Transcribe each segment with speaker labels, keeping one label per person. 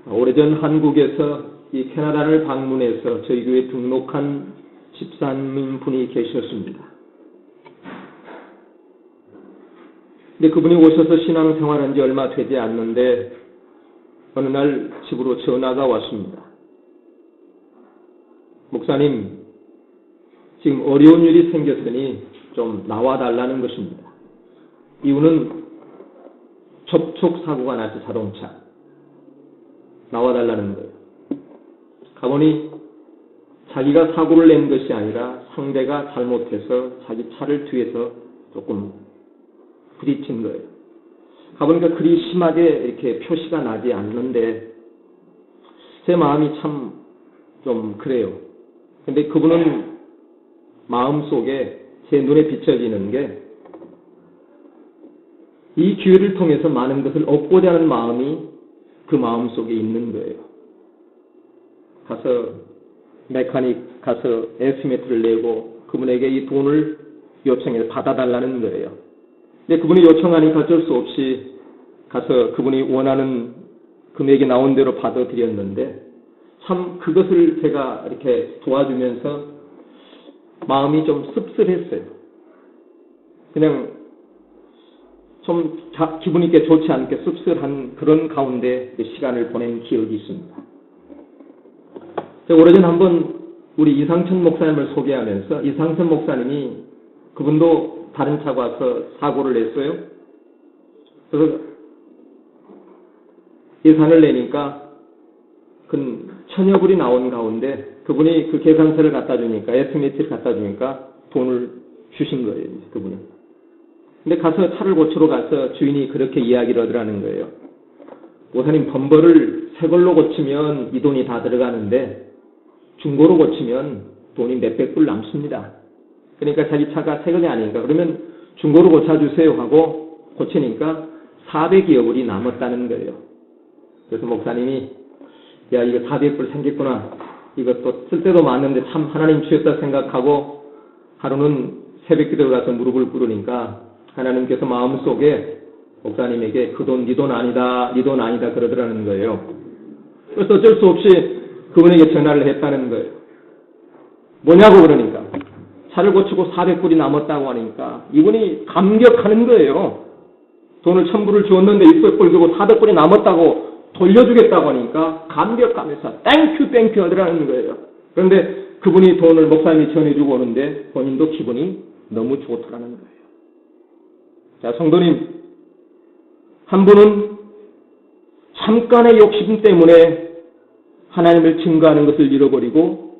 Speaker 1: 오래전 한국에서 이 캐나다를 방문해서 저희 교회에 등록한 집사님 분이 계셨습니다. 근데 그분이 오셔서 신앙생활한 지 얼마 되지 않는데 어느 날 집으로 전화가 왔습니다. 목사님, 지금 어려운 일이 생겼으니 좀 나와달라는 것입니다. 이유는 접촉사고가 났지, 자동차. 나와달라는 거예요. 가보니 자기가 사고를 낸 것이 아니라 상대가 잘못해서 자기 차를 뒤에서 조금 부딪힌 거예요. 가보니까 그리 심하게 이렇게 표시가 나지 않는데 제 마음이 참 좀 그래요. 근데 그분은 마음속에 제 눈에 비춰지는 게 이 기회를 통해서 많은 것을 얻고자 하는 마음이 그 마음속에 있는 거예요. 가서 메카닉 가서 에스티메이트를 내고 그분에게 이 돈을 요청해서 받아달라는 거예요. 근데 그분이 요청하니까 어쩔 수 없이 가서 그분이 원하는 금액이 나온 대로 받아들였는데 참 그것을 제가 이렇게 도와주면서 마음이 좀 씁쓸했어요. 그냥 좀 기분이 이렇게 좋지 않게 씁쓸한 그런 가운데 시간을 보낸 기억이 있습니다. 제가 오래전 한번 우리 이상천 목사님을 소개하면서 이상천 목사님이 그분도 다른 차가 와서 사고를 냈어요. 그래서 예산을 내니까 그 천여 불이 나온 가운데 그분이 그 계산서를 갖다 주니까 에스티메이트를 갖다 주니까 돈을 주신 거예요. 그분이. 근데 가서 차를 고치러 가서 주인이 그렇게 이야기를 하더라는 거예요. 목사님, 범버를 새 걸로 고치면 이 돈이 다 들어가는데 중고로 고치면 돈이 몇백 불 남습니다. 그러니까 자기 차가 새 것이 아니니까 그러면 중고로 고쳐주세요 하고 고치니까 400여 불이 남았다는 거예요. 그래서 목사님이 야, 이거 400불 생겼구나. 이것도 쓸 때도 많은데 참 하나님 주셨다 생각하고 하루는 새벽 기도에 가서 무릎을 꿇으니까 하나님께서 마음속에 목사님에게 그 돈 네 돈 아니다, 네 돈 아니다 그러더라는 거예요. 그래서 어쩔 수 없이 그분에게 전화를 했다는 거예요. 뭐냐고 그러니까 차를 고치고 400불이 남았다고 하니까 이분이 감격하는 거예요. 돈을 1000불을 주었는데 600불 주고 400불이 남았다고 돌려주겠다고 하니까 감격하면서 땡큐 하더라는 거예요. 그런데 그분이 돈을 목사님이 전해주고 오는데 본인도 기분이 너무 좋더라는 거예요. 자, 성도님, 한 분은 잠깐의 욕심 때문에 하나님을 증거하는 것을 잃어버리고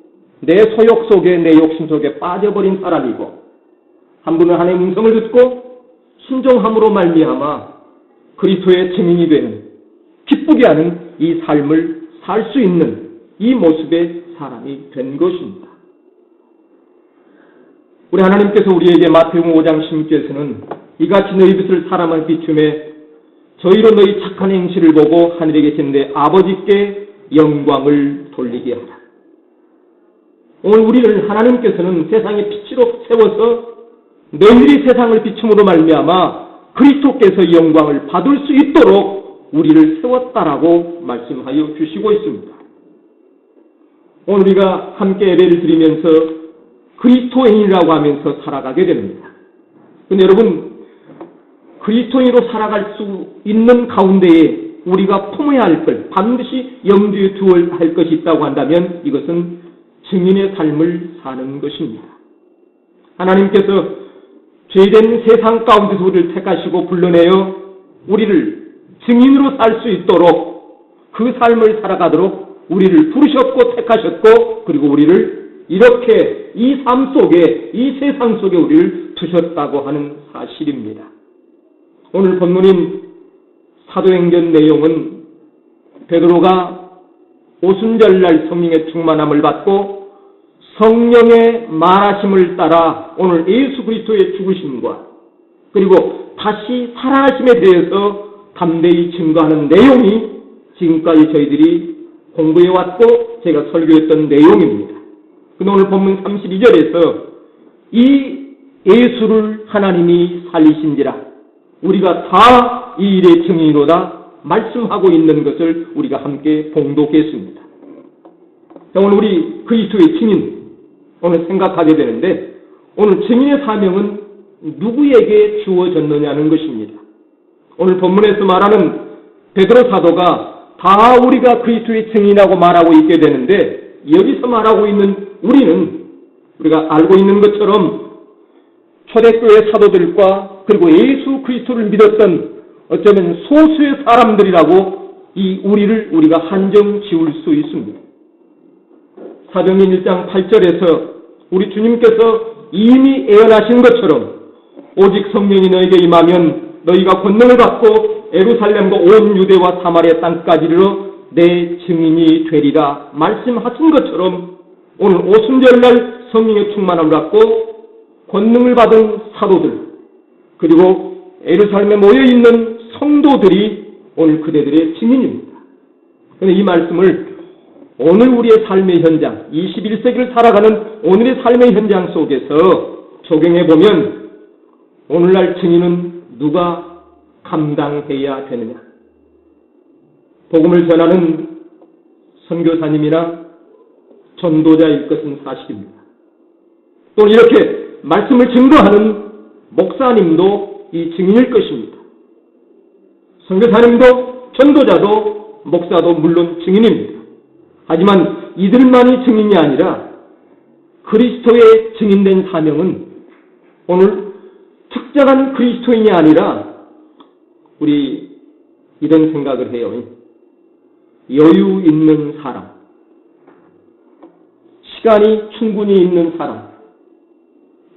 Speaker 1: 내 소욕 속에 내 욕심 속에 빠져버린 사람이고 한 분은 하나님의 음성을 듣고 순종함으로 말미암아 그리스도의 증인이 되는 기쁘게 하는 이 삶을 살 수 있는 이 모습의 사람이 된 것입니다. 우리 하나님께서 우리에게 마태복음 5장 16절에서는 이같이 너희 빛을 사람을 비춤에 저희로 너희 착한 행실을 보고 하늘에 계신 내 아버지께 영광을 돌리게 하라. 오늘 우리를 하나님께서는 세상의 빛으로 세워서 너희들이 세상을 비춤으로 말미암아 그리스도께서 영광을 받을 수 있도록 우리를 세웠다라고 말씀하여 주시고 있습니다. 오늘 우리가 함께 예배를 드리면서 그리스도인이라고 하면서 살아가게 됩니다. 그런데 여러분, 그리스도인으로 살아갈 수 있는 가운데에 우리가 품어야 할 것, 반드시 염두에 두어야 할 것이 있다고 한다면 이것은 증인의 삶을 사는 것입니다. 하나님께서 죄된 세상 가운데서 우리를 택하시고 불러내어 우리를 증인으로 살 수 있도록 그 삶을 살아가도록 우리를 부르셨고 택하셨고 그리고 우리를 이렇게 이 삶 속에 이 세상 속에 우리를 두셨다고 하는 사실입니다. 오늘 본문인 사도행전 내용은 베드로가 오순절날 성령의 충만함을 받고 성령의 말하심을 따라 오늘 예수 그리스도의 죽으심과 그리고 다시 살아나심에 대해서 담대히 증거하는 내용이 지금까지 저희들이 공부해왔고 제가 설교했던 내용입니다. 근데 오늘 본문 32절에서 이 예수를 하나님이 살리신지라 우리가 다 이 일의 증인이로다 말씀하고 있는 것을 우리가 함께 봉독했습니다. 오늘 우리 그리스도의 증인, 오늘 생각하게 되는데, 오늘 증인의 사명은 누구에게 주어졌느냐는 것입니다. 오늘 본문에서 말하는 베드로 사도가 다 우리가 그리스도의 증인이라고 말하고 있게 되는데, 여기서 말하고 있는 우리는 우리가 알고 있는 것처럼 초대교회 사도들과 그리고 예수 그리스도를 믿었던 어쩌면 소수의 사람들이라고 이 우리를 우리가 한정 지을 수 있습니다. 사도행전 1장 8절에서 우리 주님께서 이미 예언하신 것처럼 오직 성령이 너에게 임하면 너희가 권능을 받고 예루살렘과 온 유대와 사마리아 땅까지 이르러 내 증인이 되리라 말씀하신 것처럼 오늘 오순절날 성령의 충만함을 받고 권능을 받은 사도들 그리고 예루살렘에 모여있는 성도들이 오늘 그대들의 증인입니다. 그런데 이 말씀을 오늘 우리의 삶의 현장, 21세기를 살아가는 오늘의 삶의 현장 속에서 적용해보면 오늘날 증인은 누가 감당해야 되느냐? 복음을 전하는 선교사님이나 전도자일 것은 사실입니다. 또 이렇게 말씀을 증거하는 목사님도 이 증인일 것입니다. 선교사님도 전도자도 목사도 물론 증인입니다. 하지만 이들만이 증인이 아니라 그리스도의 증인된 사명은 오늘 특정한 그리스도인이 아니라 우리 이런 생각을 해요. 여유 있는 사람, 시간이 충분히 있는 사람,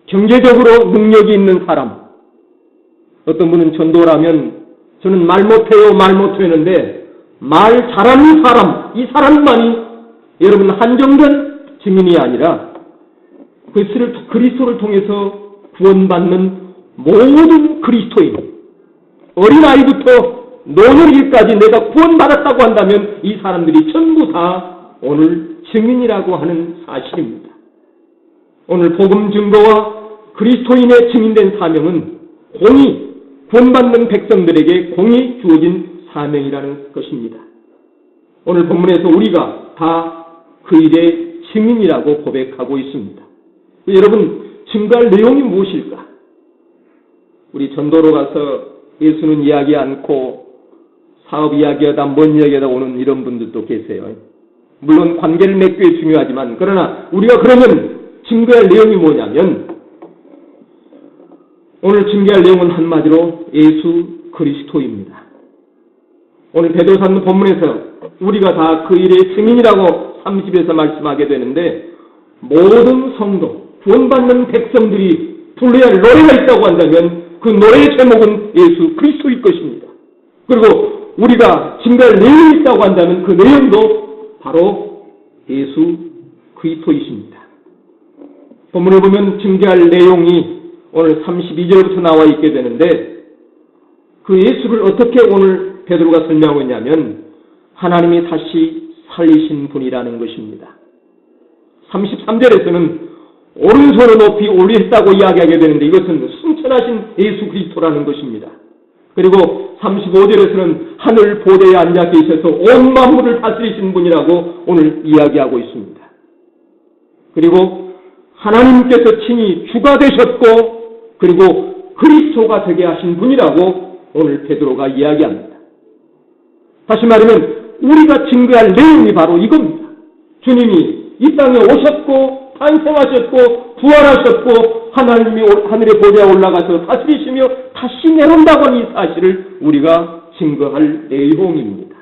Speaker 1: 경제적으로 능력이 있는 사람. 어떤 분은 전도라면 저는 말 못해요 했는데 말 잘하는 사람, 이 사람만이 여러분 한정된 증인이 아니라 그리스도를 통해서 구원받는 모든 그리스도인, 어린아이부터 노년일까지 내가 구원받았다고 한다면 이 사람들이 전부 다 오늘 증인이라고 하는 사실입니다. 오늘 복음 증거와 그리스도인의 증인된 사명은 공의, 구원받는 백성들에게 공이 주어진 사명이라는 것입니다. 오늘 본문에서 우리가 다 그 일의 증인이라고 고백하고 있습니다. 여러분, 증거할 내용이 무엇일까? 우리 전도로 가서 예수는 이야기 않고 사업 이야기하다 뭔 이야기하다 오는 이런 분들도 계세요. 물론 관계를 맺기 꽤 중요하지만 그러나 우리가 그러면 증거할 내용이 뭐냐면 오늘 증거할 내용은 한마디로 예수 그리스도입니다. 오늘 베드로서 본문에서 우리가 다 그 일의 증인이라고 30에서 말씀하게 되는데 모든 성도, 구원받는 백성들이 불러야 할 노래가 있다고 한다면 그 노래의 제목은 예수 그리스도일 것입니다. 그리고 우리가 증거할 내용이 있다고 한다면 그 내용도 바로 예수 그리스도이십니다. 본문을 보면 증거할 내용이 오늘 32절부터 나와 있게 되는데 그 예수를 어떻게 오늘 베드로가 설명하고 있냐면 하나님이 다시 살리신 분이라는 것입니다. 33절에서는 오른손을 높이 올리셨다고 이야기하게 되는데 이것은 승천하신 예수 그리스도라는 것입니다. 그리고 35절에서는 하늘 보좌에 앉아 계셔서 온 만물을 다스리신 분이라고 오늘 이야기하고 있습니다. 그리고 하나님께서 친히 주가 되셨고 그리고 그리스도가 되게 하신 분이라고 오늘 베드로가 이야기합니다. 다시 말하면 우리가 증거할 내용이 바로 이겁니다. 주님이 이 땅에 오셨고 탄생하셨고 부활하셨고 하나님이 하늘의 보좌에 올라가서 다스리시며 다시 내려온다고 하는 이 사실을 우리가 증거할 내용입니다.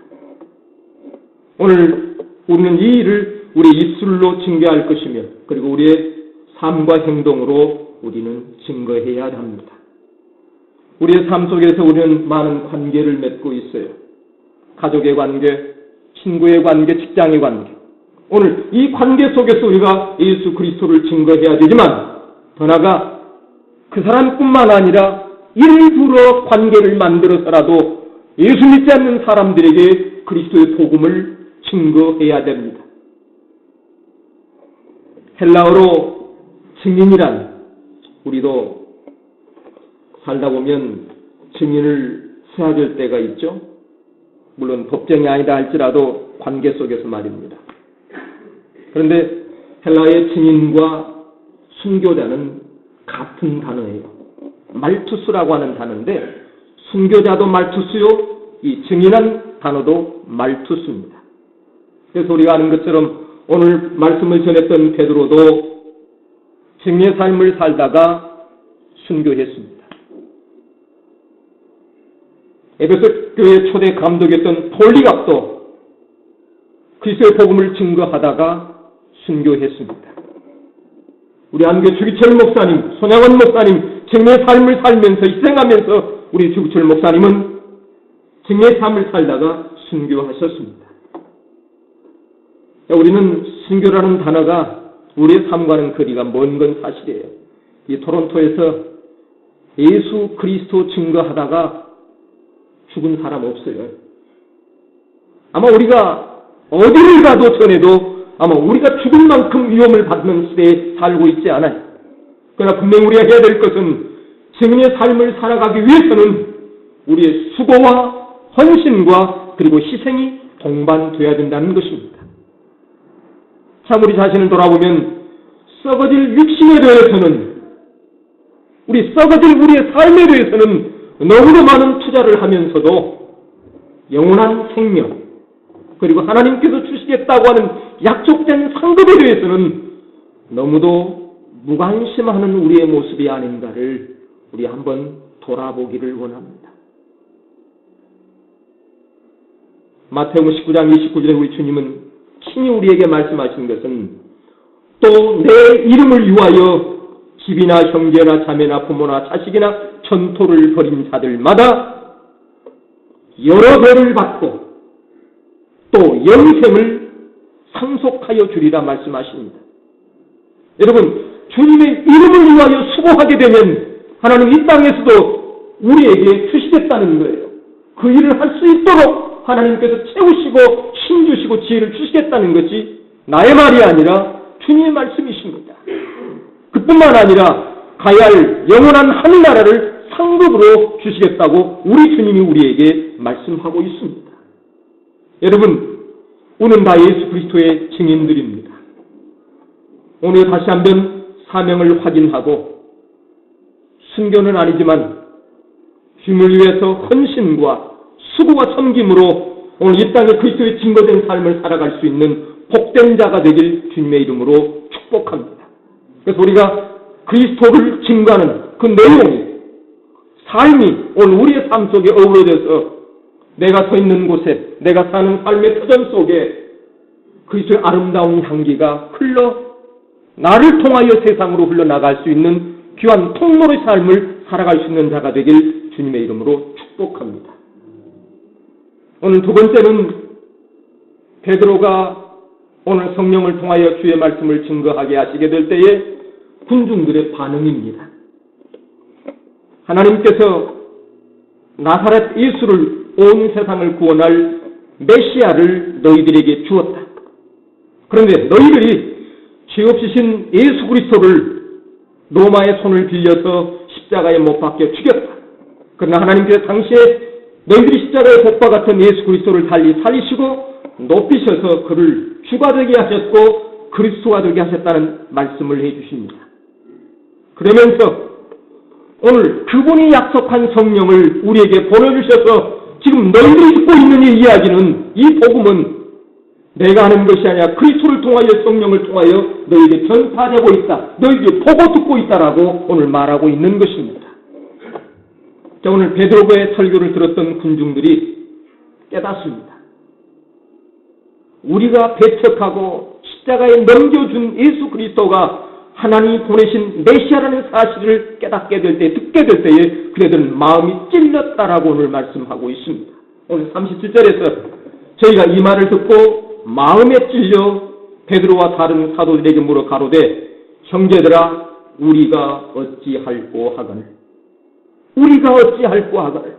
Speaker 1: 오늘 우리는 이 일을 우리 입술로 증거할 것이며 그리고 우리의 삶과 행동으로 우리는 증거해야 합니다. 우리의 삶 속에서 우리는 많은 관계를 맺고 있어요. 가족의 관계, 친구의 관계, 직장의 관계. 오늘 이 관계 속에서 우리가 예수 그리스도를 증거해야 되지만 더 나아가 그 사람뿐만 아니라 일부러 관계를 만들어서라도 예수 믿지 않는 사람들에게 그리스도의 복음을 증거해야 됩니다. 헬라어로 증인이란 우리도 살다 보면 증인을 세워질 때가 있죠. 물론 법정이 아니다 할지라도 관계 속에서 말입니다. 그런데 헬라의 증인과 순교자는 같은 단어예요. 말투스라고 하는 단어인데 순교자도 말투스요, 이 증인한 단어도 말투스입니다. 그래서 우리가 아는 것처럼 오늘 말씀을 전했던 베드로도 증인의 삶을 살다가 순교했습니다. 에베소 교회 초대 감독이었던 폴리갑도 그리스도의 복음을 증거하다가 순교했습니다. 우리 안교 주기철 목사님, 손양원 목사님 증인의 삶을 살면서 희생하면서 우리 주기철 목사님은 증인의 삶을 살다가 순교하셨습니다. 우리는 순교라는 단어가 우리의 삶과는 거리가 먼 건 사실이에요. 이 토론토에서 예수 그리스도 증거하다가 죽은 사람 없어요. 아마 우리가 어디를 가도 전에도 아마 우리가 죽을 만큼 위험을 받는 시대에 살고 있지 않아요. 그러나 분명히 우리가 해야 될 것은 증인의 삶을 살아가기 위해서는 우리의 수고와 헌신과 그리고 희생이 동반되어야 된다는 것입니다. 참 우리 자신을 돌아보면 썩어질 육신에 대해서는 우리의 삶에 대해서는 너무나 많은 투자를 하면서도 영원한 생명 그리고 하나님께서 주시겠다고 하는 약속된 상급에 대해서는 너무도 무관심하는 우리의 모습이 아닌가를 우리 한번 돌아보기를 원합니다. 마태복음 19장 29절에 우리 주님은 친히 우리에게 말씀하신 것은 또 내 이름을 위하여 집이나 형제나 자매나 부모나 자식이나 전토를 벌인 자들마다 여러 배를 받고 또 영생을 상속하여 주리라 말씀하십니다. 여러분, 주님의 이름을 위하여 수고하게 되면 하나님 이 땅에서도 우리에게 주시겠다는 거예요. 그 일을 할 수 있도록 하나님께서 채우시고 힘주시고 지혜를 주시겠다는 것이 나의 말이 아니라 주님의 말씀이십니다. 그뿐만 아니라 가야 할 영원한 하늘나라를 상급으로 주시겠다고 우리 주님이 우리에게 말씀하고 있습니다. 여러분, 우리는 다 예수 그리스도의 증인들입니다. 오늘 다시 한번 사명을 확인하고 순교는 아니지만 주님을 위해서 헌신과 수고와 섬김으로 오늘 이 땅에 그리스도의 증거된 삶을 살아갈 수 있는 복된 자가 되길 주님의 이름으로 축복합니다. 그래서 우리가 그리스도를 증거하는 그 내용이 삶이 오늘 우리의 삶 속에 어우러져서 내가 서 있는 곳에 내가 사는 삶의 터전 속에 그리스도의 아름다운 향기가 흘러 나를 통하여 세상으로 흘러나갈 수 있는 귀한 통로의 삶을 살아갈 수 있는 자가 되길 주님의 이름으로 축복합니다. 오늘 두 번째는 베드로가 오늘 성령을 통하여 주의 말씀을 증거하게 하시게 될 때에 군중들의 반응입니다. 하나님께서 나사렛 예수를 온 세상을 구원할 메시아를 너희들에게 주었다. 그런데 너희들이 죄 없이 신 예수 그리스도를 로마의 손을 빌려서 십자가에 못 박혀 죽였다. 그러나 하나님께서 당시에 너희들이 십자가의 복과 같은 예수 그리스도를 달리 살리시고 높이셔서 그를 주가 되게 하셨고 그리스도가 되게 하셨다는 말씀을 해주십니다. 그러면서 오늘 그분이 약속한 성령을 우리에게 보내주셔서 지금 너희들이 듣고 있는 이 이야기는, 이 복음은 내가 하는 것이 아니라 그리스도를 통하여 성령을 통하여 너희에게 전파되고 있다. 너희들이 보고 듣고 있다라고 오늘 말하고 있는 것입니다. 자, 오늘 베드로의 설교를 들었던 군중들이 깨닫습니다. 우리가 배척하고 십자가에 넘겨준 예수 그리스도가 하나님이 보내신 메시아라는 사실을 깨닫게 될 때, 듣게 될 때에 그들은 마음이 찔렸다라고 오늘 말씀하고 있습니다. 오늘 37절에서 저희가 이 말을 듣고 마음에 찔려 베드로와 다른 사도들에게 물어 가로되 형제들아 우리가 어찌할꼬 하거늘. 우리가 어찌할꼬 하거늘.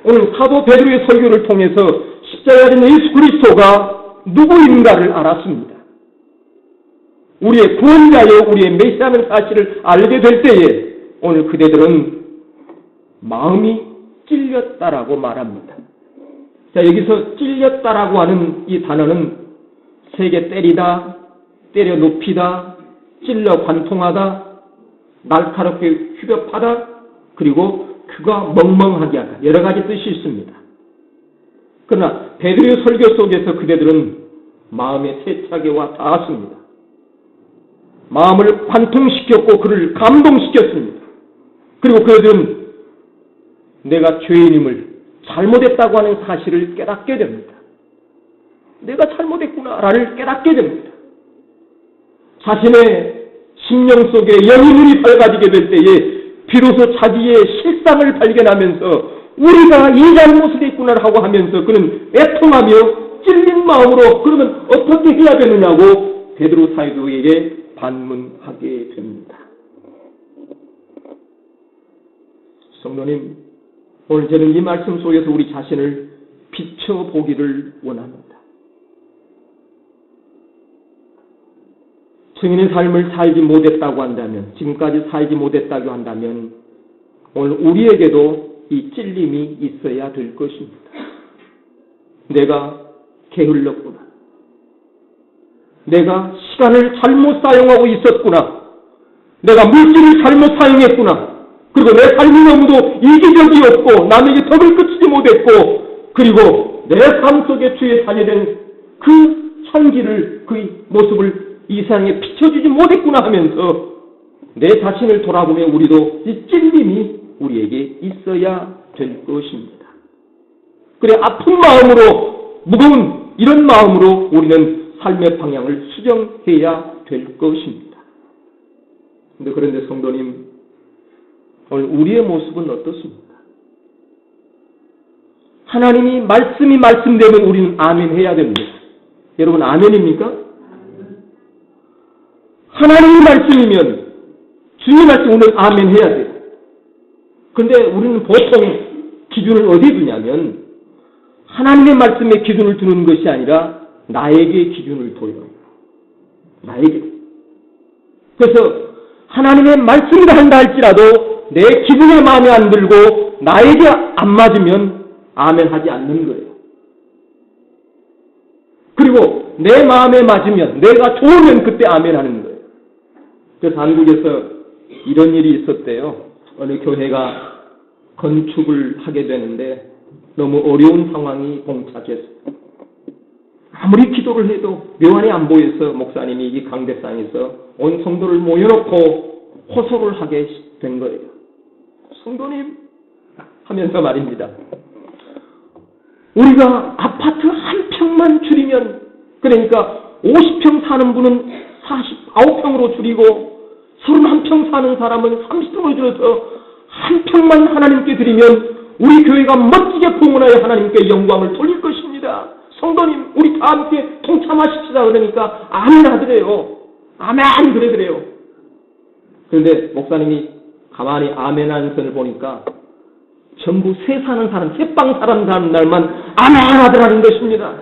Speaker 1: 오늘 사도 베드로의 설교를 통해서 십자가에 있는 예수 그리스도가 누구인가를 알았습니다. 우리의 구원자여 우리의 메시아라는 사실을 알게 될 때에 오늘 그대들은 마음이 찔렸다라고 말합니다. 자, 여기서 찔렸다라고 하는 이 단어는 세게 때리다, 때려 눕히다, 찔러 관통하다, 날카롭게 휘벼파다, 그리고 그가 멍멍하게 하다. 여러 가지 뜻이 있습니다. 그러나 베드로의 설교 속에서 그대들은 마음에 세차게 와 닿았습니다. 마음을 관통시켰고 그를 감동시켰습니다. 그리고 그들은 내가 죄인임을, 잘못했다고 하는 사실을 깨닫게 됩니다. 내가 잘못했구나를 깨닫게 됩니다. 자신의 심령 속에 영의 눈이 밝아지게 될 때에 비로소 자기의 실상을 발견하면서 우리가 이 잘못을 했구나라고 하면서 그는 애통하며 찔린 마음으로 그러면 어떻게 해야 되느냐고 베드로 사도에게 반문하게 됩니다. 성도님, 오늘 저는 이 말씀 속에서 우리 자신을 비춰보기를 원합니다. 증인의 삶을 살지 못했다고 한다면, 지금까지 살지 못했다고 한다면 오늘 우리에게도 이 찔림이 있어야 될 것입니다. 내가 게을렀구나. 내가 시간을 잘못 사용하고 있었구나. 내가 물질을 잘못 사용했구나. 그리고 내 삶이 너무도 이기적이 없고 남에게 덕을 그치지 못했고 그리고 내 삶 속에 주의 자녀된 그 향기를, 그 모습을 이 세상에 비춰주지 못했구나 하면서 내 자신을 돌아보며 우리도 이 찔림이 우리에게 있어야 될 것입니다. 그래, 아픈 마음으로, 무거운 이런 마음으로 우리는 삶의 방향을 수정해야 될 것입니다. 그런데 성도님, 오늘 우리의 모습은 어떻습니까? 하나님이 말씀이 말씀되면 우리는 아멘 해야 됩니다. 여러분, 아멘입니까? 하나님의 말씀이면, 주님의 말씀 오늘 아멘 해야 돼요. 근데 우리는 보통 기준을 어디에 두냐면 하나님의 말씀에 기준을 두는 것이 아니라 나에게 기준을 둬요. 나에게. 그래서 하나님의 말씀이라 한다 할지라도 내 기분에 마음에 안 들고 나에게 안 맞으면 아멘 하지 않는 거예요. 그리고 내 마음에 맞으면, 내가 좋으면 그때 아멘 하는 거예요. 그래서 한국에서 이런 일이 있었대요. 어느 교회가 건축을 하게 되는데 너무 어려운 상황이 봉착했어요. 아무리 기도를 해도 묘안이 안 보여서 목사님이 이 강대상에서 온 성도를 모여놓고 호소를 하게 된 거예요. 성도님 하면서 말입니다. 우리가 아파트 한 평만 줄이면, 그러니까 50평 사는 분은 49평으로 줄이고 31평 사는 사람은 30평을 줄여서 한 평만 하나님께 드리면 우리 교회가 멋지게 봉헌하여 하나님께 영광을 돌릴 것입니다. 성도님, 우리 다 함께 동참하십시다. 그러니까 아멘 하더래요. 아멘 그러더래요. 그런데 목사님이 가만히 아멘 하는 선을 보니까 전부 새 사는 사람, 새빵 사는 날만 아멘 하더라는 것입니다.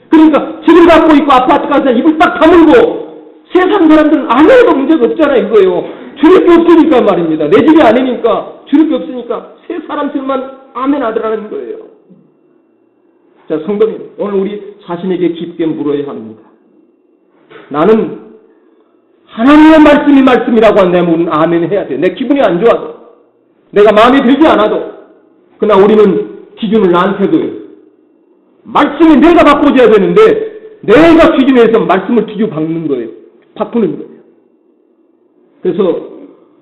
Speaker 1: 그러니까 집을 갖고 있고 아파트 가서 입을 딱 다물고 새 사는 사람들은 아멘해도 문제가 없잖아 이거예요. 줄일 게 없으니까 말입니다. 내 집이 아니니까, 줄일 게 없으니까 새 사람들만 아멘 하더라는 거예요. 자, 성도님, 오늘 우리 자신에게 깊게 물어야 합니다. 나는 하나님의 말씀이 말씀이라고 한다면 우리는 아멘 해야 돼. 내 기분이 안 좋아도, 내가 마음에 들지 않아도. 그러나 우리는 기준을 나한테 둬요. 말씀이 내가 바꿔줘야 되는데 내가 기준에서 말씀을 뒤집어박는 거예요. 바꾸는 거예요. 그래서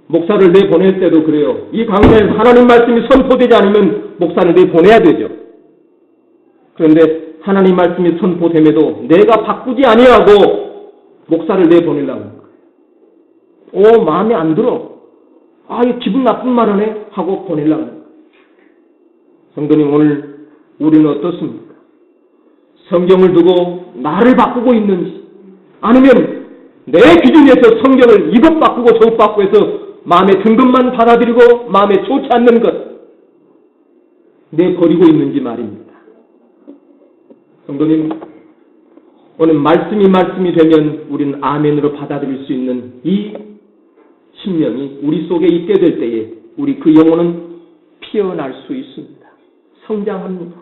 Speaker 1: 목사를 내보낼 때도 그래요. 이 강단에서 하나님 말씀이 선포되지 않으면 목사를 내보내야 되죠. 그런데 하나님 말씀이 선포됨에도 내가 바꾸지 아니하고 목사를 내보내려고 하는 거예요. 마음에 안 들어. 이 기분 나쁜 말 하네 하고 보내려고 하는 거예요. 성도님, 오늘 우리는 어떻습니까? 성경을 두고 나를 바꾸고 있는지, 아니면 내 기준에서 성경을 이것 바꾸고 저것 바꾸고 해서 마음에 든 것만 받아들이고 마음에 좋지 않는 것 내버리고 있는지 말입니다. 성도님, 오늘 말씀이 되면 우리는 아멘으로 받아들일 수 있는 이 심령이 우리 속에 있게 될 때에 우리 그 영혼은 피어날 수 있습니다. 성장합니다.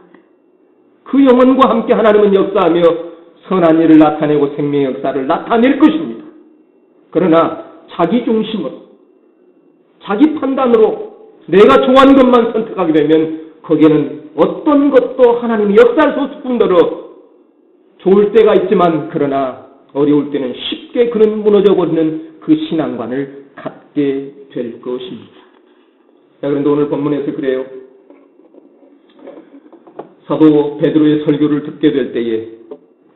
Speaker 1: 그 영혼과 함께 하나님은 역사하며 선한 일을 나타내고 생명의 역사를 나타낼 것입니다. 그러나 자기 중심으로, 자기 판단으로 내가 좋아하는 것만 선택하게 되면 거기에는 어떤 것도 하나님이 역사할 수 없을 뿐더러 좋을 때가 있지만 그러나 어려울 때는 쉽게 그는 무너져버리는 그 신앙관을 갖게 될 것입니다. 자, 그런데 오늘 본문에서 그래요. 사도 베드로의 설교를 듣게 될 때에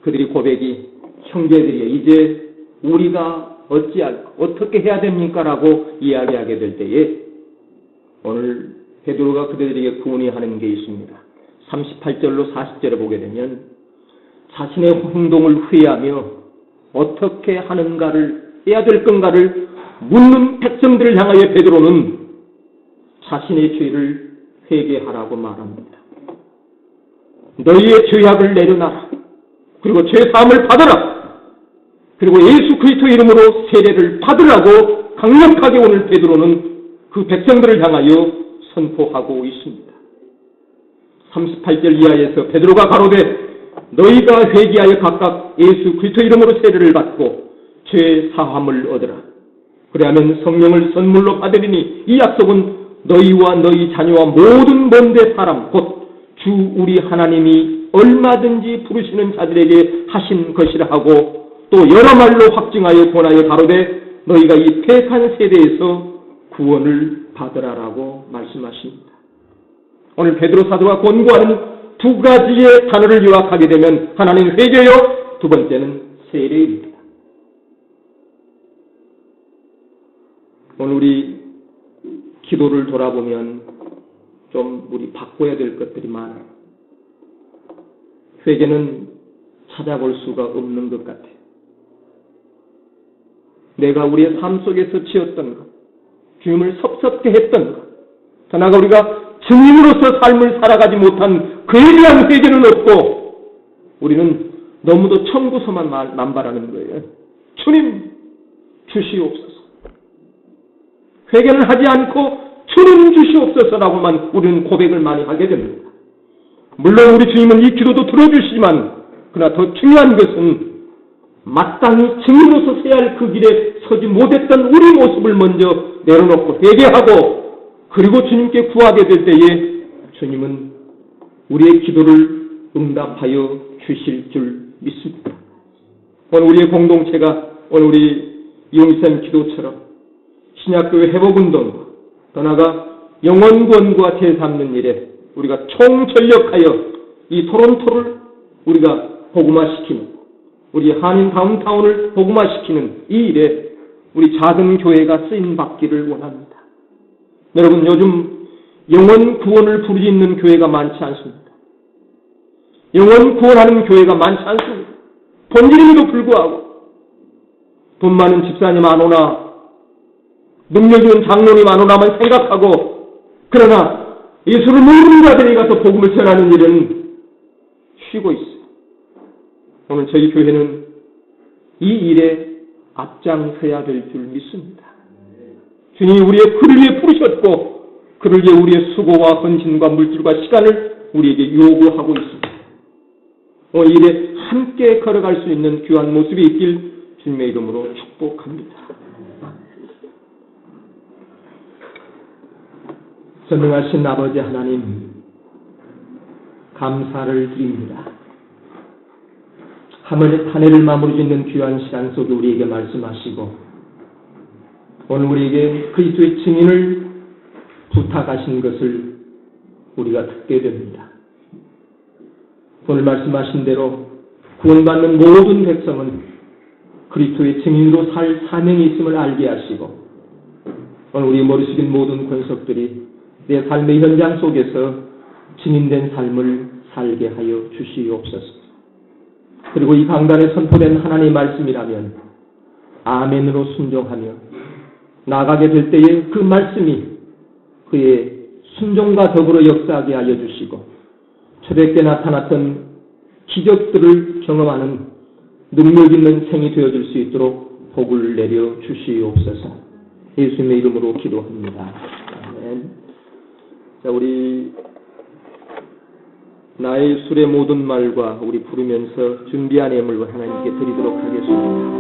Speaker 1: 그들이 고백이 형제들이여 이제 우리가 어떻게 해야 됩니까? 라고 이야기하게 될 때에 오늘 베드로가 그들에게 구원하는 게 있습니다. 38절로 40절에 보게 되면 자신의 행동을 후회하며 어떻게 해야 될 건가를 묻는 백성들을 향하여 베드로는 자신의 죄를 회개하라고 말합니다. 너희의 죄악을 내려놔라. 그리고 죄사함을 받아라. 그리고 예수 그리스도 이름으로 세례를 받으라고 강력하게 오늘 베드로는 그 백성들을 향하여 선포하고 있습니다. 38절 이하에서 베드로가 가로되 너희가 회개하여 각각 예수 그리스도 이름으로 세례를 받고 죄 사함을 얻으라. 그리하면 성령을 선물로 받으리니 이 약속은 너희와 너희 자녀와 모든 먼데 사람 곧 주 우리 하나님이 얼마든지 부르시는 자들에게 하신 것이라 하고 또 여러 말로 확증하여 권하여 가로되 너희가 이 패한 세대에서 구원을 받으라라고 말씀하십니다. 오늘 베드로 사도가 권고하는 두 가지의 단어를 요약하게 되면 하나는 회개요, 두 번째는 세례입니다. 오늘 우리 기도를 돌아보면 좀 우리 바꿔야 될 것들이 많아요. 회개는 찾아볼 수가 없는 것 같아요. 내가 우리의 삶 속에서 지었던 것, 주님을 섭섭게 했던 것, 더 나아가 우리가 증인으로서 삶을 살아가지 못한 그에 대한 회개는 없고 우리는 너무도 청구서만 남발하는 거예요. 주님 주시옵소서. 회개는 하지 않고 주님 주시옵소서라고만 우리는 고백을 많이 하게 됩니다. 물론 우리 주님은 이 기도도 들어주시지만 그러나 더 중요한 것은 마땅히 증인으로서 서야 할 그 길에 서지 못했던 우리 모습을 먼저 내려놓고 회개하고 그리고 주님께 구하게 될 때에 주님은 우리의 기도를 응답하여 주실 줄 믿습니다. 오늘 우리의 공동체가 오늘 우리 이용기사님 기도처럼 신약교회 회복운동과 더 나아가 영혼구원과 재삼는 일에 우리가 총전력하여 이 토론토를 우리가 복음화시키는 우리 한인 다운타운을 복음화시키는 이 일에 우리 작은 교회가 쓰임받기를 원합니다. 여러분 요즘 영혼 구원을 부르짖는 교회가 많지 않습니다. 영혼 구원하는 교회가 많지 않습니다. 본질임에도 불구하고 돈 많은 집사님 안 오나 능력 있는 장로님 안 오나만 생각하고 그러나 예수를 모르는 자들이 가서 복음을 전하는 일은 쉬고 있어요. 오늘 저희 교회는 이 일에 앞장서야 될 줄 믿습니다. 주님이 우리의 그를 위해 부르셨고 그를 위해 우리의 수고와 헌신과 물질과 시간을 우리에게 요구하고 있습니다. 오늘 이 일에 함께 걸어갈 수 있는 귀한 모습이 있길 주님의 이름으로 축복합니다. 전능하신 아버지 하나님 감사를 드립니다. 한 해를 마무리 짓는 귀한 시간 속에 우리에게 말씀하시고 오늘 우리에게 그리스도의 증인을 부탁하신 것을 우리가 듣게 됩니다. 오늘 말씀하신 대로 구원받는 모든 백성은 그리스도의 증인으로 살 사명이 있음을 알게 하시고 오늘 우리 머리 숙인 모든 권속들이 내 삶의 현장 속에서 증인된 삶을 살게 하여 주시옵소서. 그리고 이 강단에 선포된 하나님의 말씀이라면 아멘으로 순종하며 나가게 될 때에 그 말씀이 그의 순종과 더불어 역사하게 하여 주시고 초대때 나타났던 기적들을 경험하는 능력 있는 생이 되어줄 수 있도록 복을 내려 주시옵소서. 예수님의 이름으로 기도합니다. 아멘. 자, 우리 나의 술의 모든 말과 우리 부르면서 준비한 예물을 하나님께 드리도록 하겠습니다.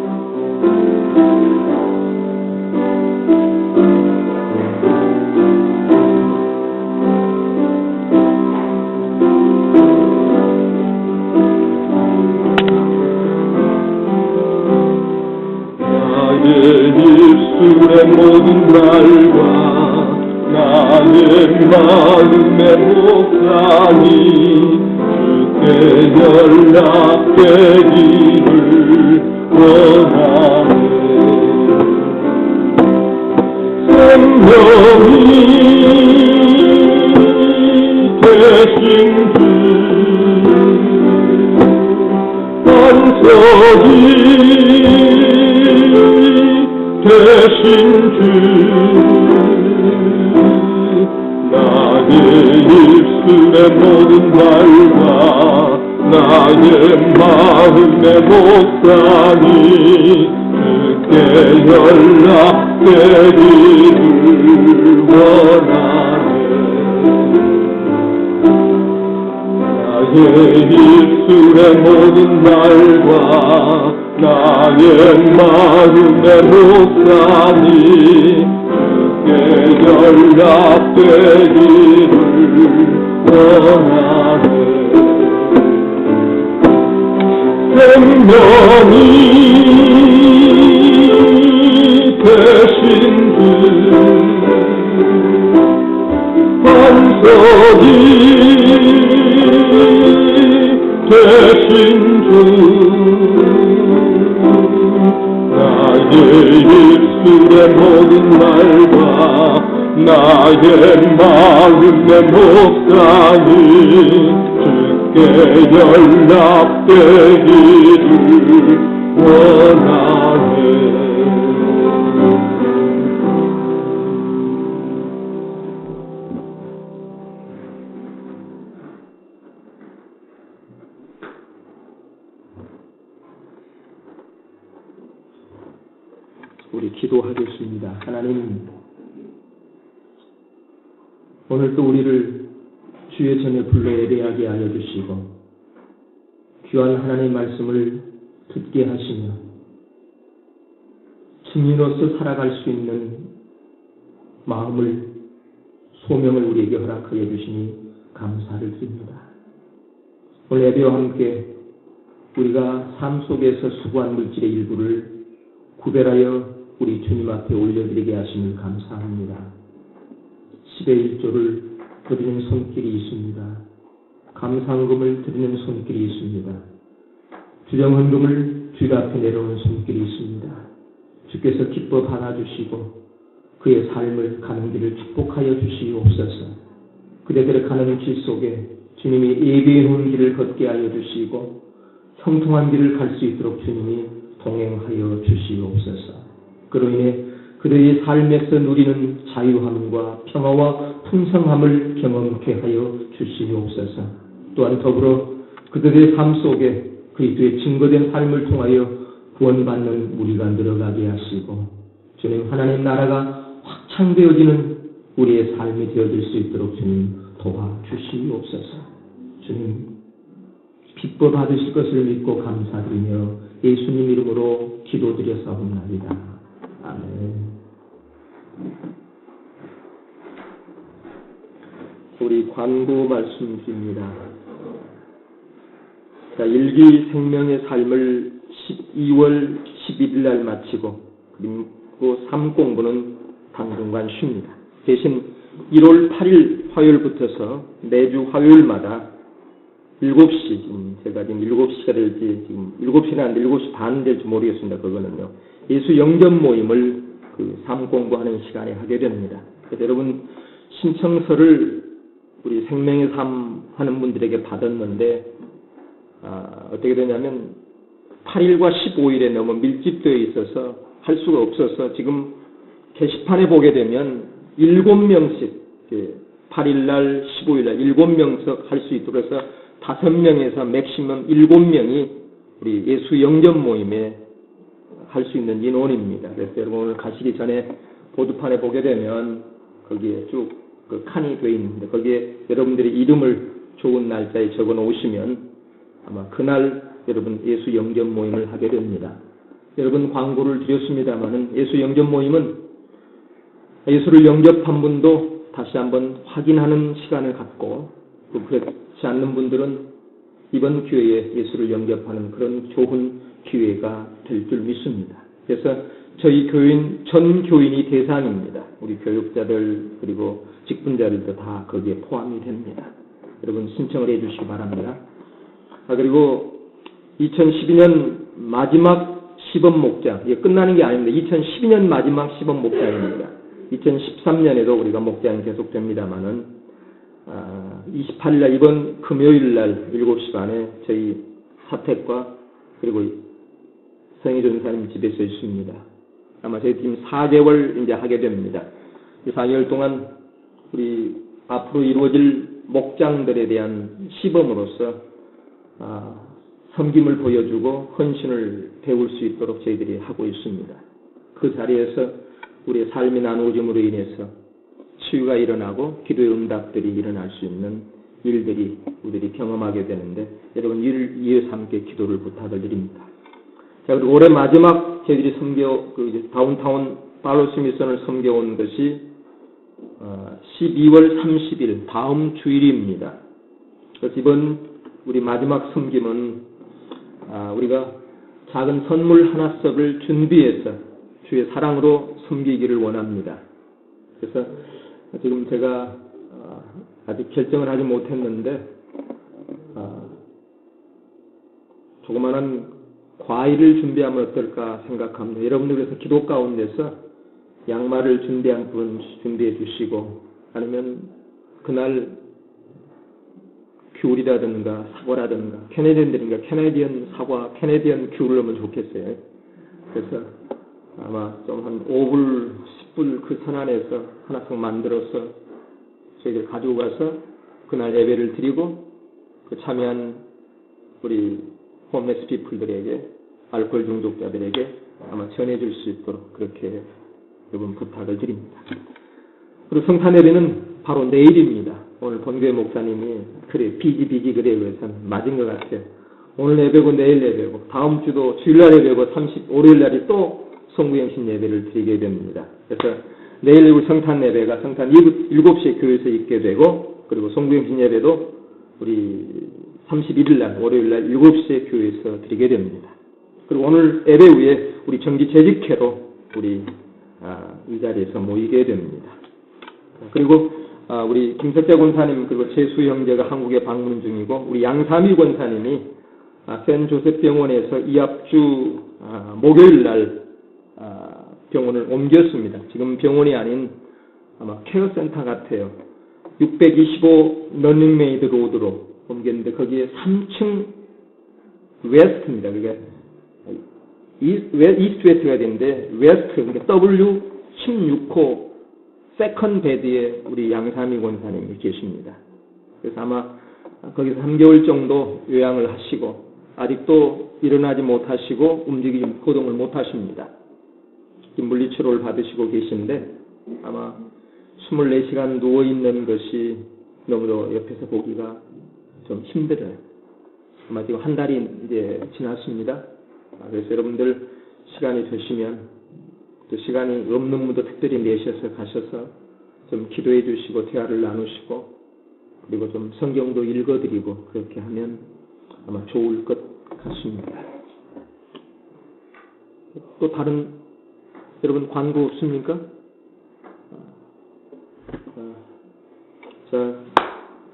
Speaker 2: 입술의 모든 말과 나의 마음의 목상이 주께 연락되기를 원하네. 생명이 되신 주 반석이 되신 주 나의 입술의 모든 말과 나의 마음의 목상이 주께 연락되기를 원하네. 나의 입술의 모든 말과 나의 마음의 목상이 주께 연락되기를 원하네. 생명이 되신 주 반석이 되신 주 나의 입술의 모든 말과 나의 마음의 목상이 주께 연락되기를 원하네.
Speaker 1: 우리 기도하겠습니다. 하나님, 오늘도 우리를 주의 전에 불러 예배하게 하여 주시고 귀한 하나님의 말씀을 듣게 하시며 증인으로서 살아갈 수 있는 마음을, 소명을 우리에게 허락하여 주시니 감사를 드립니다. 오늘 예배와 함께 우리가 삶 속에서 수고한 물질의 일부를 구별하여 우리 주님 앞에 올려드리게 하심을 감사합니다. 10의 1조를 드리는 손길이 있습니다. 감상금을 드리는 손길이 있습니다. 주정헌금을 주일 앞에 내려오는 손길이 있습니다. 주께서 기뻐 받아주시고 그의 삶을 가는 길을 축복하여 주시옵소서. 그대들의 가는 길 속에 주님이 예비해 놓은 길을 걷게 하여 주시고 형통한 길을 갈 수 있도록 주님이 동행하여 주시옵소서. 그로 인해 그들의 삶에서 누리는 자유함과 평화와 풍성함을 경험케 하여 주시옵소서. 또한 더불어 그들의 삶 속에 그리스도의 증거된 삶을 통하여 구원받는 우리가 늘어가게 하시고 주님, 하나님 나라가 확창되어지는 우리의 삶이 되어질 수 있도록 주님 도와주시옵소서. 주님, 기뻐 받으실 것을 믿고 감사드리며 예수님 이름으로 기도드렸사옵나이다. 아멘. 우리 광고 말씀드립니다. 자, 일기 생명의 삶을 12월 11일 날 마치고 그리고 3공부는 당분간 쉽니다. 대신 1월 8일 화요일부터서 매주 화요일마다 7시, 제가 지금 7시가 될지, 지금 7시는 안 돼, 7시 반 될지 모르겠습니다. 그거는요. 예수 영접 모임을 그 3공부하는 시간에 하게 됩니다. 그래서 여러분, 신청서를 우리 생명의 삶 하는 분들에게 받았는데, 어떻게 되냐면, 8일과 15일에 너무 밀집되어 있어서 할 수가 없어서 지금 게시판에 보게 되면 7명씩, 8일날, 15일날 7명씩 할 수 있도록 해서 5명에서 맥시멈 7명이 우리 예수 영접 모임에 할 수 있는 인원입니다. 그래서 여러분 오늘 가시기 전에 보드판에 보게 되면 거기에 쭉 그 칸이 되어 있는데 거기에 여러분들의 이름을 좋은 날짜에 적어 놓으시면 아마 그날 여러분 예수 영접 모임을 하게 됩니다. 여러분 광고를 드렸습니다마는 예수 영접 모임은 예수를 영접한 분도 다시 한번 확인하는 시간을 갖고 또 그렇지 않는 분들은 이번 기회에 예수를 영접하는 그런 좋은 기회가 될 줄 믿습니다. 그래서 저희 전 교인이 대상입니다. 우리 교육자들 그리고 직분자들도 다 거기에 포함이 됩니다. 여러분 신청을 해주시기 바랍니다. 그리고 2012년 마지막 시범 목장, 이게 끝나는 게 아닙니다. 2012년 마지막 시범 목장입니다. 2013년에도 우리가 목장이 계속됩니다만은 28일날 이번 금요일날 7시 반에 저희 사택과 그리고 성희 전사님 집에서 있습니다. 아마 저희 팀 4개월 이제 하게 됩니다. 이 4개월 동안 우리 앞으로 이루어질 목장들에 대한 시범으로서 섬김을 보여주고 헌신을 배울 수 있도록 저희들이 하고 있습니다. 그 자리에서 우리의 삶이 나누어짐으로 인해서 치유가 일어나고 기도의 응답들이 일어날 수 있는 일들이 우리들이 경험하게 되는데 여러분 이를 위해서 함께 기도를 부탁을 드립니다. 자, 그리고 올해 마지막 저희들이 다운타운 팔로스 미션을 섬겨온 것이 12월 30일 다음 주일입니다. 그래서 이번 우리 마지막 섬김은 우리가 작은 선물 하나씩을 준비해서 주의 사랑으로 섬기기를 원합니다. 그래서 지금 제가 아직 결정을 하지 못했는데 조그마한 과일을 준비하면 어떨까 생각합니다. 여러분들 그래서 기도 가운데서 양말을 준비한 분 준비해 주시고 아니면 그날 귤이라든가 사과라든가 캐네디언 사과, 캐네디언 귤을 넣으면 좋겠어요. 그래서 아마 좀 한 5불, 10불 그 선 안에서 하나씩 만들어서 저희들 가지고 가서 그날 예배를 드리고 그 참여한 우리 홈레스 피플들에게 알코올 중독자들에게 아마 전해줄 수 있도록 그렇게 여러분 부탁을 드립니다. 그리고 성탄 예배는 바로 내일입니다. 오늘 본교회 목사님이 그래 비지 그래 그래서 맞은 것 같아요. 오늘 예배고 내일 예배고 다음 주도 주일날 예배고 35일날이 또 송구영신 예배를 드리게 됩니다. 그래서 내일 우리 성탄 예배가 성탄 7시에 교회에서 있게 되고 그리고 송구영신 예배도 우리 31일날 월요일날 7시에 교회에서 드리게 됩니다. 그리고 오늘 예배 후에 우리 정기 재직회로 우리 이 자리에서 모이게 됩니다. 그리고 우리 김석재 권사님 그리고 재수 형제가 한국에 방문 중이고 우리 양삼일 권사님이 센조셉 병원에서 이합주 목요일날 병원을 옮겼습니다. 지금 병원이 아닌 아마 케어센터 같아요. 625 러닝메이드 로드로 옮겼는데 거기에 3층 웨스트입니다. 그게 이스트 웨스트가 되는데 웨스트 그러니까 W16호 세컨 베드에 우리 양삼이 권사님이 계십니다. 그래서 아마 거기서 3개월 정도 요양을 하시고 아직도 일어나지 못하시고 거동을 못하십니다. 물리치료를 받으시고 계신데 아마 24시간 누워있는 것이 너무도 옆에서 보기가 좀 힘들어요. 아마 지금 한 달이 이제 지났습니다. 그래서 여러분들 시간이 되시면 또 시간이 없는 분도 특별히 내셔서 가셔서 좀 기도해 주시고 대화를 나누시고 그리고 좀 성경도 읽어드리고 그렇게 하면 아마 좋을 것 같습니다. 또 다른 여러분 광고 없습니까?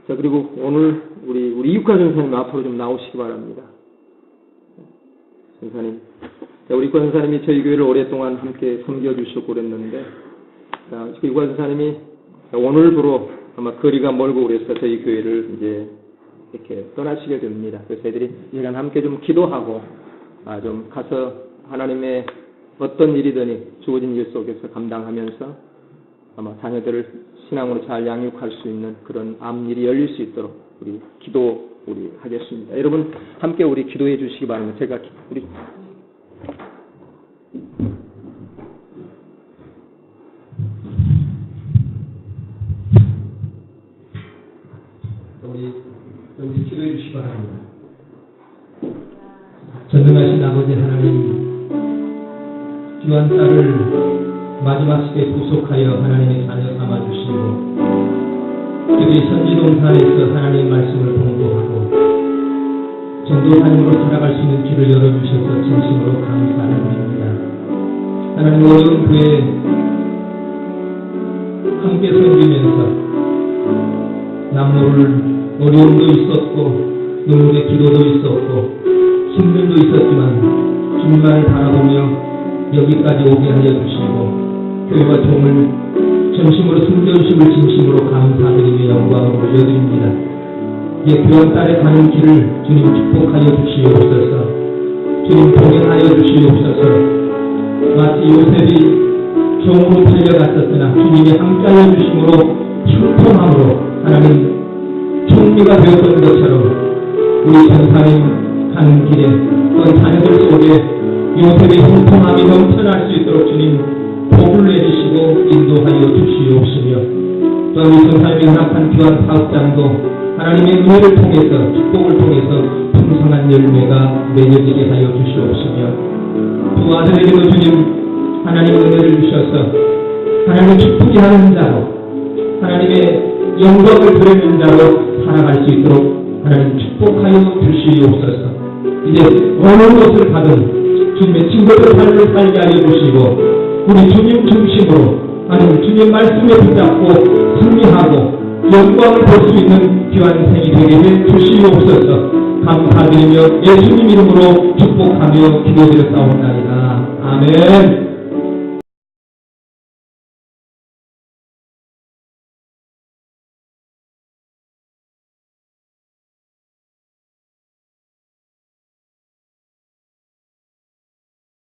Speaker 1: 자 그리고 오늘 우리 이육가 전사님 앞으로 좀 나오시기 바랍니다. 전사님, 우리 이육가 전사님이 저희 교회를 오랫동안 함께 섬겨주셨고 그랬는데 이육가 전사님이 오늘부로 아마 거리가 멀고 그래서 저희 교회를 이제 이렇게 떠나시게 됩니다. 그래서 애들이 이간 함께 좀 기도하고 좀 가서 하나님의 어떤 일이든지 주어진 일 속에서 감당하면서 아마 자녀들을 신앙으로 잘 양육할 수 있는 그런 앞일이 열릴 수 있도록 우리 하겠습니다. 여러분 함께 우리 기도해 주시기 바랍니다. 제가 우리
Speaker 3: 기도해 주시기 바랍니다. 전능하신 아버지 하나님, 귀한 딸을 마지막 시기에 구속하여 하나님의 자녀 삼아주시고 그들이 선지동산에서 하나님의 말씀을 공부하고 전도사님으로 살아갈 수 있는 길을 열어주셔서 진심으로 감사를 드립니다. 하나님 어려운 교회 함께 섬기면서 남모를 어려움도 있었고 눈물의 기도도 있었고 힘듦도 있었지만 주님만을 바라보며 여기까지 오게 하여 주시고 교회와 종을 전심으로 숨겨주심을 진심으로 감사드리며 영광을 올려드립니다. 이제 귀한 딸의 가는 길을 주님 축복하여 주시옵소서. 주님 동행하여 주시옵소서. 마치 요셉이 종으로 팔려갔었으나 주님이 함께하여 주심으로 형통함으로 하나님 총리가 되었던 것처럼 우리 전사님 가는 길에 또한 자녀들 속에 요셉의 형통함이 넘쳐날 수 있도록 주님 복을 내주시고 인도하여 주시옵시며 또한 우리 전사님이 허락한 귀한 사업장도 하나님의 은혜를 통해서 축복을 통해서 풍성한 열매가 맺어지게 하여 주시옵시며 두 아들에게도 주님 하나님의 은혜를 주셔서 하나님을 기쁘게 하는 자로 하나님의 영광을 드리는 자로 살아갈 수 있도록 하나님 축복하여 주시옵소서. 이제 어느 것을 가든 주님의 친구들 삶을 살게 하여 주시고 우리 주님 중심으로 하나님 주님 말씀에 붙잡고 승리하고 영광을 볼 수 있는 귀한 생이 되게 해 주시옵소서. 감사드리며 예수님 이름으로 축복하며 기도드렸사옵나이다. 아멘.